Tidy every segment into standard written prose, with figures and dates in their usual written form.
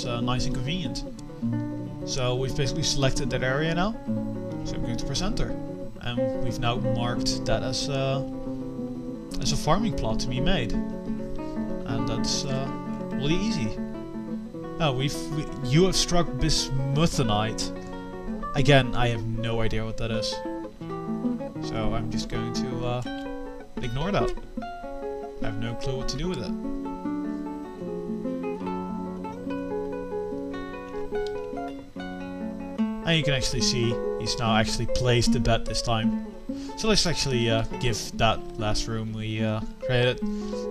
nice and convenient. So we've basically selected that area now. So I'm going to press enter. And we've now marked that as a farming plot to be made. And that's really easy. Now you have struck bismuthinite. Again, I have no idea what that is. So I'm just going to ignore that. I have no clue what to do with it. And you can actually see he's now actually placed the bed this time. So let's actually give that last room we created.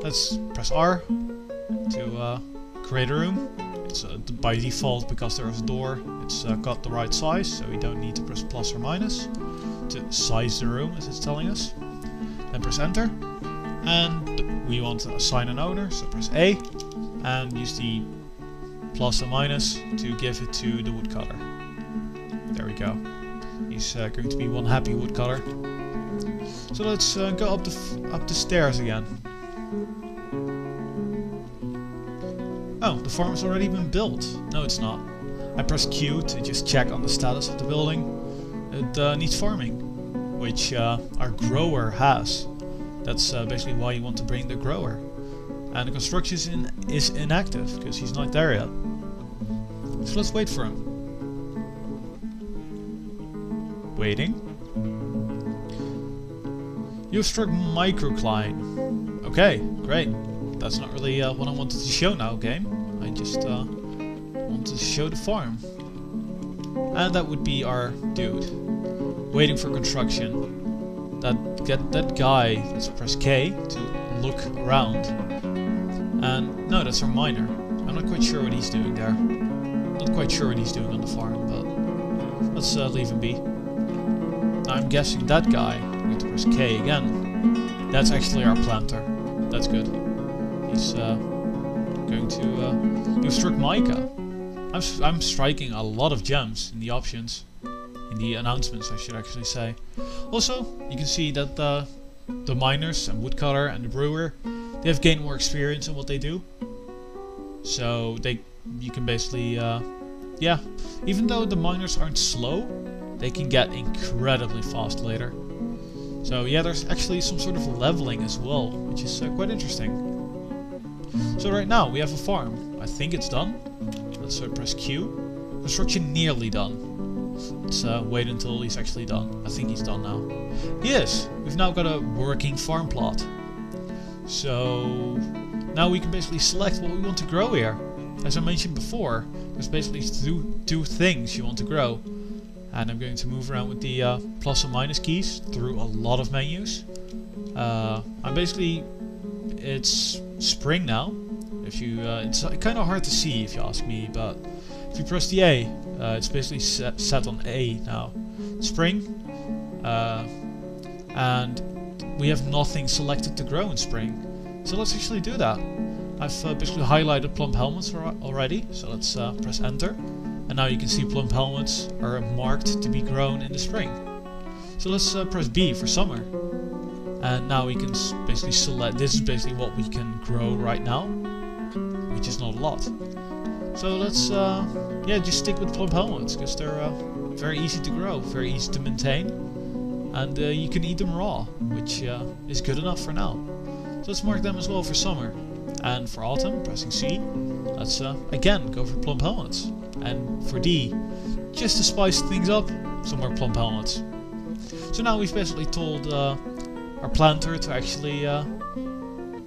Let's press R to create a room. It's by default, because there is a door, it's got the right size, so we don't need to press plus or minus to size the room as it's telling us. Then press enter. And we want to assign an owner, so press A and use the plus and minus to give it to the woodcutter. There we go. He's going to be one happy woodcutter. So let's go up the stairs again. Oh, the farm has already been built. No, it's not. I pressed Q to just check on the status of the building. It needs farming, which our grower has. That's basically why you want to bring the grower. And the construction is inactive, because he's not there yet. So let's wait for him. Waiting. You've struck microcline. Okay, great. That's not really what I wanted to show now, game. I just wanted to show the farm. And that would be our dude. Waiting for construction. Get that guy, let's press K to look around. And no, that's our miner. I'm not quite sure what he's doing there. Not quite sure what he's doing on the farm, but let's leave him be. Now I'm guessing that guy, I'm going to press K again. That's actually our planter. That's good. He's going to you've struck mica. I'm striking a lot of gems in the options. In the announcements, I should actually say. Also, you can see that the miners and woodcutter and the brewer, they have gained more experience in what they do. So you can basically, yeah, even though the miners aren't slow, they can get incredibly fast later. So yeah, there's actually some sort of leveling as well, which is quite interesting. So right now we have a farm. I think it's done. Let's press Q. Construction nearly done. Let's wait until he's actually done. I think he's done now. He is! We've now got a working farm plot. So now we can basically select what we want to grow here. As I mentioned before, there's basically two things you want to grow. And I'm going to move around with the plus and minus keys through a lot of menus. It's spring now. If you, it's kind of hard to see if you ask me, but if you press the A, it's basically set on A now. Spring, and we have nothing selected to grow in spring. So let's actually do that. I've basically highlighted plump helmets already, so let's press enter. And now you can see plump helmets are marked to be grown in the spring. So let's press B for summer. And now we can basically select, this is basically what we can grow right now, which is not a lot. So let's yeah, just stick with plump helmets, because they're very easy to grow, very easy to maintain, and you can eat them raw, which is good enough for now. So let's mark them as well for summer. And for autumn, pressing C, let's again go for plump helmets. And for D, just to spice things up, some more plump helmets. So now we've basically told our planter to actually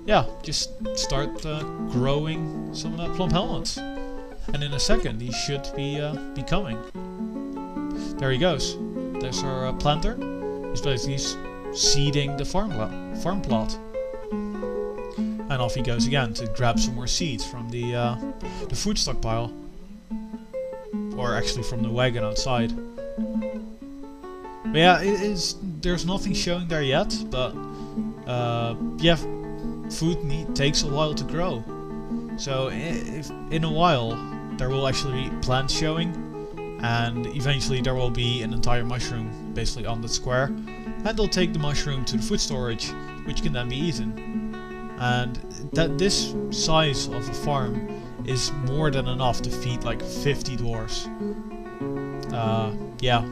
yeah, just start growing some plump helmets. And in a second he should be coming. There he goes. There's our planter. He's basically seeding the farm plot. And off he goes again to grab some more seeds from the food stockpile. Or actually from the wagon outside. But yeah, there's nothing showing there yet, but yeah, food takes a while to grow. So if in a while there will actually be plants showing, and eventually there will be an entire mushroom basically on the square, and they'll take the mushroom to the food storage, which can then be eaten. And this size of a farm is more than enough to feed like 50 dwarves. Yeah,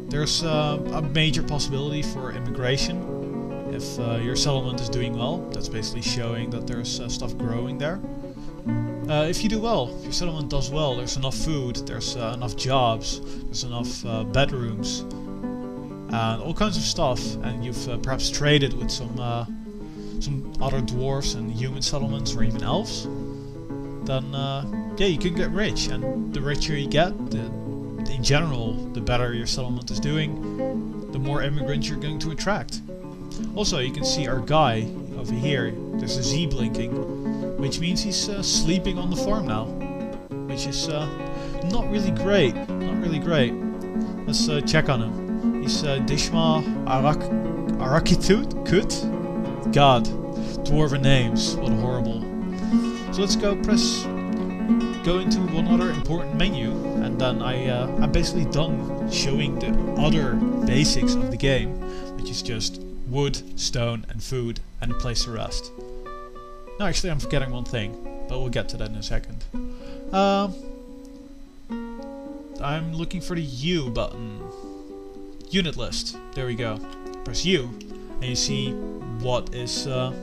there's a major possibility for immigration if your settlement is doing well. That's basically showing that there's stuff growing there. If you do well, if your settlement does well, there's enough food, there's enough jobs, there's enough bedrooms, and all kinds of stuff, and you've perhaps traded with some other dwarves and human settlements or even elves, then yeah, you can get rich, and the richer you get, in general, the better your settlement is doing, the more immigrants you're going to attract. Also, you can see our guy over here, there's a Z blinking, which means he's sleeping on the farm now, which is not really great, Let's check on him. He's Dishma Arakitut? God, dwarven names, what horrible. So let's go into one other important menu, and then I'm basically done showing the other basics of the game, which is just wood, stone and food and a place to rest. No, actually I'm forgetting one thing, but we'll get to that in a second. I'm looking for the U button. Unit list. There we go. Press U and you see what is what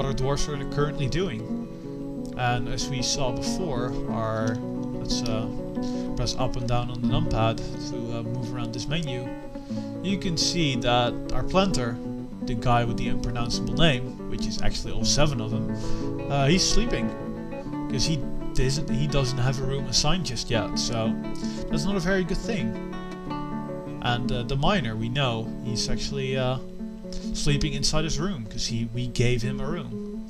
our dwarves are currently doing. And as we saw before, let's press up and down on the numpad to move around this menu. You can see that our planter, the guy with the unpronounceable name, which is actually all 7 of them, he's sleeping because he doesn't have a room assigned just yet, so that's not a very good thing. And the miner, we know he's actually sleeping inside his room because we gave him a room,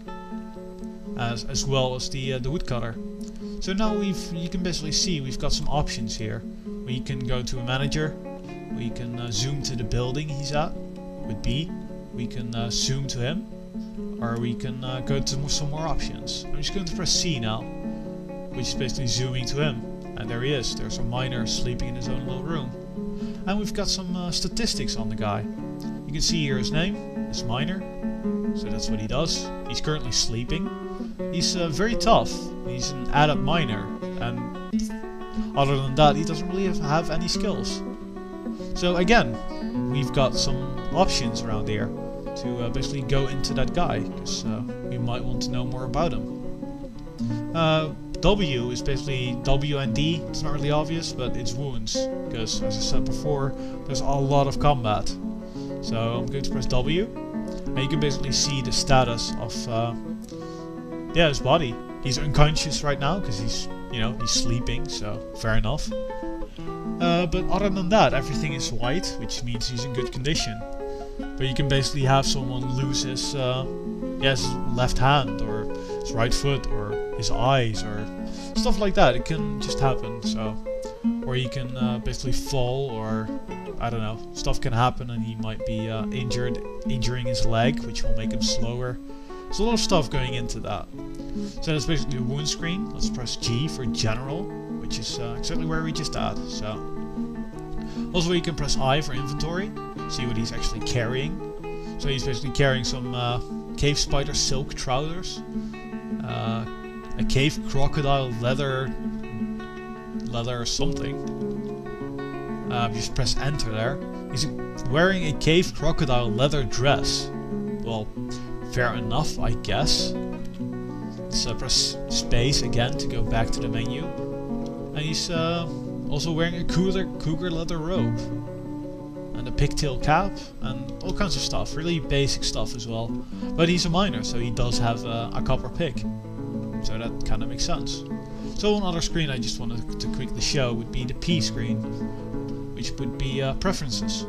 as well as the woodcutter. So now you can basically see we've got some options here. We can go to a manager. We can zoom to the building he's at with B. We can zoom to him, or we can go to some more options. I'm just going to press C now, which is basically zooming to him. And there he is. There's a miner sleeping in his own little room. And we've got some statistics on the guy. You can see here his name is miner, so that's what he does. He's currently sleeping. He's very tough. He's an adept miner, and other than that, he doesn't really have any skills. So again, we've got some options around here to basically go into that guy, because we might want to know more about him. W is basically W and D. It's not really obvious, but it's wounds, because as I said before, there's a lot of combat. So I'm going to press W, and you can basically see the status of his body. He's unconscious right now because he's sleeping, so fair enough. But other than that, everything is white, which means he's in good condition. But you can basically have someone lose his left hand, or his right foot, or his eyes, or stuff like that. It can just happen. So, or he can basically fall, or I don't know, stuff can happen, and he might be injuring his leg, which will make him slower. There's a lot of stuff going into that. So that's basically a wound screen. Let's press G for general, which is exactly where we just at. So also you can press I for inventory, see what he's actually carrying. So he's basically carrying some cave spider silk trousers, a cave crocodile leather something. Just press enter there. He's wearing a cave crocodile leather dress. Well, fair enough, I guess. Let's press space again to go back to the menu. And he's also wearing a cougar leather robe. And a pigtail cap, and all kinds of stuff. Really basic stuff as well. But he's a miner, so he does have a copper pick. So that kind of makes sense. So one other screen I just wanted to quickly show would be the P screen, which would be preferences.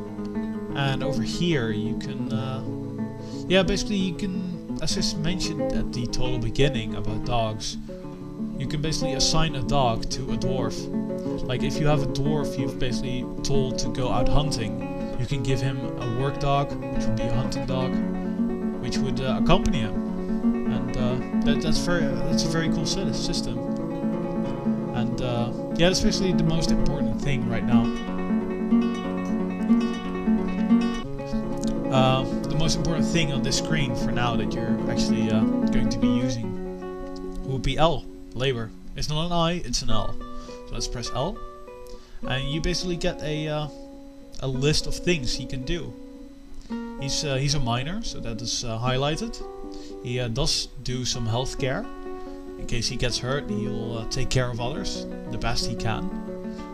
And over here you can, basically you can, as I mentioned at the total beginning about dogs, you can basically assign a dog to a dwarf. Like if you have a dwarf you've basically told to go out hunting, you can give him a work dog, which would be a hunting dog, which would accompany him. And that's a very cool system. And that's basically the most important thing right now. The most important thing on this screen for now that you're actually going to be using would be L, labor. It's not an I, it's an L. So let's press L, and you basically get a list of things he can do. He's a miner, so that is highlighted. He does do some health care. In case he gets hurt, he'll take care of others the best he can.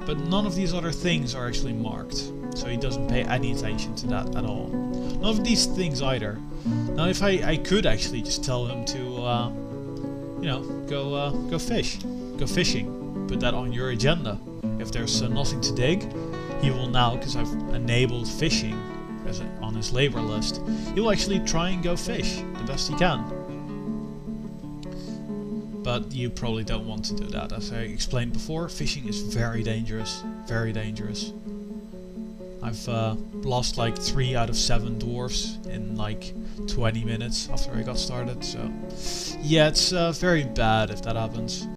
But none of these other things are actually marked, so he doesn't pay any attention to that at all. None of these things either. Now if I could actually just tell him to, you know, go fishing, put that on your agenda. If there's nothing to dig, he will now, because I've enabled fishing as on his labor list, he will actually try and go fish the best he can. But you probably don't want to do that. As I explained before, fishing is very dangerous. Very dangerous. I've lost like 3 out of 7 dwarves in like 20 minutes after I got started. So yeah, it's very bad if that happens.